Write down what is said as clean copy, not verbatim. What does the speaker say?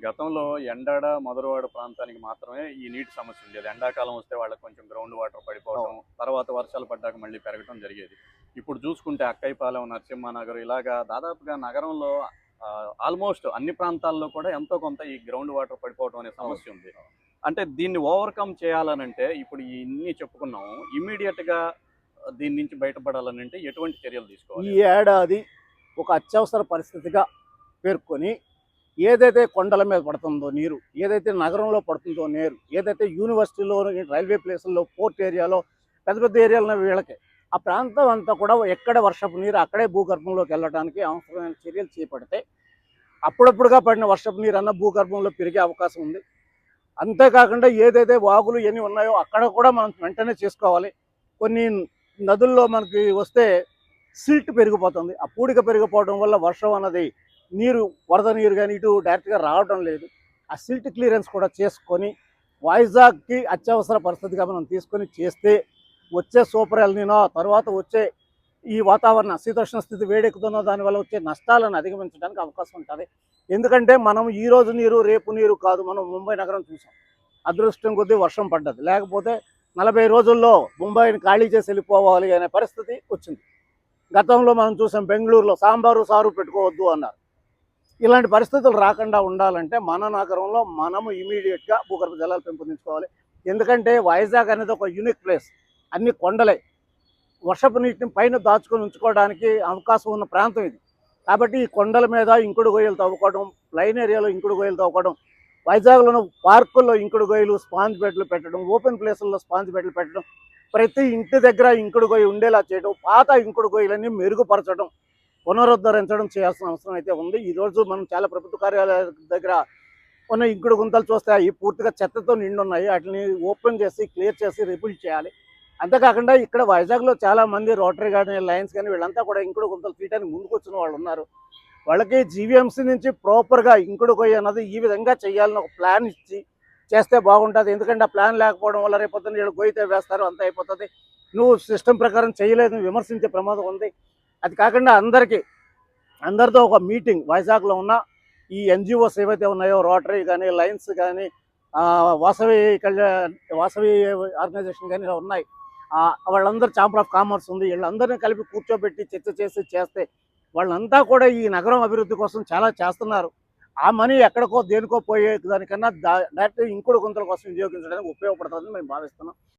గతంలో ఎండాడ, మధురవాడ ప్రాంతానికి మాత్రమే ఈ నీటి సమస్య ఉండేది. ఎండాకాలం వస్తే వాళ్ళకి కొంచెం గ్రౌండ్ వాటర్ పడిపోవటం, అవును. తర్వాత వర్షాలు పడ్డాక మళ్ళీ పెరగటం జరిగేది. ఇప్పుడు చూసుకుంటే అక్కయ్యపాలెం, నరసింహానగర్ ఇలాగా దాదాపుగా నగరంలో ఆల్మోస్ట్ అన్ని ప్రాంతాల్లో కూడా ఎంతో కొంత ఈ గ్రౌండ్ వాటర్ పడిపోవటం అనే అవును. సమస్య ఉంది. అంటే దీన్ని ఓవర్‌కమ్ చేయాలనంటే ఇప్పుడు ఇన్ని చెప్పుకున్నాము. ఇమ్మీడియేట్‌గా దీని నుంచి బయటపడాలనంటే ఎటువంటి చర్యలు ఈ తీసుకోవాలి? ఏడాది ఒక అత్యవసర పరిస్థితిగా పేర్కొని ఏదైతే కొండల మీద పడుతుందో నీరు, ఏదైతే నగరంలో పడుతుందో నీరు, ఏదైతే యూనివర్సిటీలో, రైల్వే ప్లేసుల్లో, పోర్ట్ ఏరియాలో పెద్ద పెద్ద ఏరియాలో వీళ్ళకి ఆ ప్రాంతం అంతా కూడా ఎక్కడ వర్షపు నీరు అక్కడే భూగర్భంలోకి వెళ్ళడానికి అవసరమైన చర్యలు చేపడితే అప్పుడప్పుడుగా పడిన వర్షపు నీరు అన్న భూగర్భంలో పెరిగే అవకాశం ఉంది. అంతేకాకుండా ఏదైతే వాగులు ఎన్ని ఉన్నాయో అక్కడ కూడా మనం వెంటనే చేసుకోవాలి. కొన్ని నదుల్లో మనకి వస్తే సిల్ట్ పెరిగిపోతుంది. ఆ పూడిక పెరిగిపోవడం వల్ల వర్షం అన్నది నీరు, వరద నీరు కానీ ఇటు డైరెక్ట్గా రావడం లేదు. ఆ సిల్ట్ క్లియరెన్స్ కూడా చేసుకొని వైజాగ్కి అత్యవసర పరిస్థితిగా మనం తీసుకొని చేస్తే వచ్చే సూపర్ ఎల్నినో తర్వాత వచ్చే ఈ వాతావరణ శీతోష్ణ స్థితి వేడెక్కుతున్న దానివల్ల వచ్చే నష్టాలను అధిగమించడానికి అవకాశం ఉంటుంది. ఎందుకంటే మనం ఈరోజు నీరు రేపు నీరు కాదు. మనం ముంబై నగరం చూసాం. అదృష్టం కొద్దీ వర్షం పడ్డది. లేకపోతే 40 రోజుల్లో ముంబైని ఖాళీ చేసి వెళ్ళిపోవాలి అనే పరిస్థితి వచ్చింది. గతంలో మనం చూసాం బెంగళూరులో సాంబారు సారు పెట్టుకోవద్దు అన్నారు. ఇలాంటి పరిస్థితులు రాకుండా ఉండాలంటే మన నగరంలో మనము ఇమీడియట్గా భూగర్భ జలాలు పెంపొందించుకోవాలి. ఎందుకంటే వైజాగ్ అనేది ఒక యూనిక్ ప్లేస్. అన్ని కొండలే. వర్షపు నీటిని పైన దాచుకొని ఉంచుకోవడానికి అవకాశం ఉన్న ప్రాంతం ఇది. కాబట్టి ఈ కొండల మీద ఇంకుడు గొయ్యలు తవ్వుకోవడం, ప్లైన్ ఏరియాలో ఇంకుడు గొయ్యలు తవ్వుకోవడం, వైజాగ్లోని పార్కుల్లో ఇంకుడు గొయ్యలు, స్పాంజ్ బెడ్లు పెట్టడం, ఓపెన్ ప్లేసుల్లో స్పాంజ్ బెడ్లు పెట్టడం, ప్రతి ఇంటి దగ్గర ఇంకుడు గొయ్యి ఉండేలా చేయడం, పాత ఇంకుడు గొయ్యలన్నీ మెరుగుపరచడం, పునరుద్ధరించడం చేయాల్సిన అవసరం అయితే ఉంది. ఈరోజు మనం చాలా ప్రభుత్వ కార్యాలయాల దగ్గర ఉన్న ఇంకుడు గుంతలు చూస్తే అవి పూర్తిగా చెత్తతో నిండి ఉన్నాయి. వాటిని ఓపెన్ చేసి క్లియర్ చేసి రిబిల్డ్ చేయాలి. అంతేకాకుండా ఇక్కడ వైజాగ్లో చాలామంది రోటరీ కానీ లయన్స్ కానీ వీళ్ళంతా కూడా ఇంకుడు గుంతలు తీయడానికి ముందుకు వచ్చిన వాళ్ళు ఉన్నారు. వాళ్ళకి జీవీఎంసీ నుంచి ప్రాపర్గా ఇంకుడు గొయ్యి అన్నది ఈ విధంగా చేయాలని ఒక ప్లాన్ ఇచ్చి చేస్తే బాగుంటుంది. ఎందుకంటే ఆ ప్లాన్ లేకపోవడం వల్ల రేపొద్దున వీళ్ళు గొయ్యితే వేస్తారు, అంత అయిపోతుంది. నువ్వు సిస్టమ్ ప్రకారం చేయలేదు, విమర్శించే ప్రమాదం ఉంది. అది కాకుండా అందరితో ఒక మీటింగ్ వైజాగ్లో ఉన్న ఈ ఎన్జిఓస్ ఏవైతే ఉన్నాయో రోటరీ కానీ లయన్స్ కానీ వాసవి ఆర్గనైజేషన్ కానీ ఇలా ఉన్నాయి. వాళ్ళందరూ ఛాంబర్ ఆఫ్ కామర్స్ ఉంది. వీళ్ళందరినీ కలిపి కూర్చోబెట్టి చర్చ చేస్తే వాళ్ళంతా కూడా ఈ నగరం అభివృద్ధి కోసం చాలా చేస్తున్నారు. ఆ మనీ ఎక్కడికో దేనికో పోయే దానికన్నా డైరెక్ట్ ఇంకుడు గుంతల కోసం వినియోగించడానికి ఉపయోగపడుతుందని మేము భావిస్తున్నాం.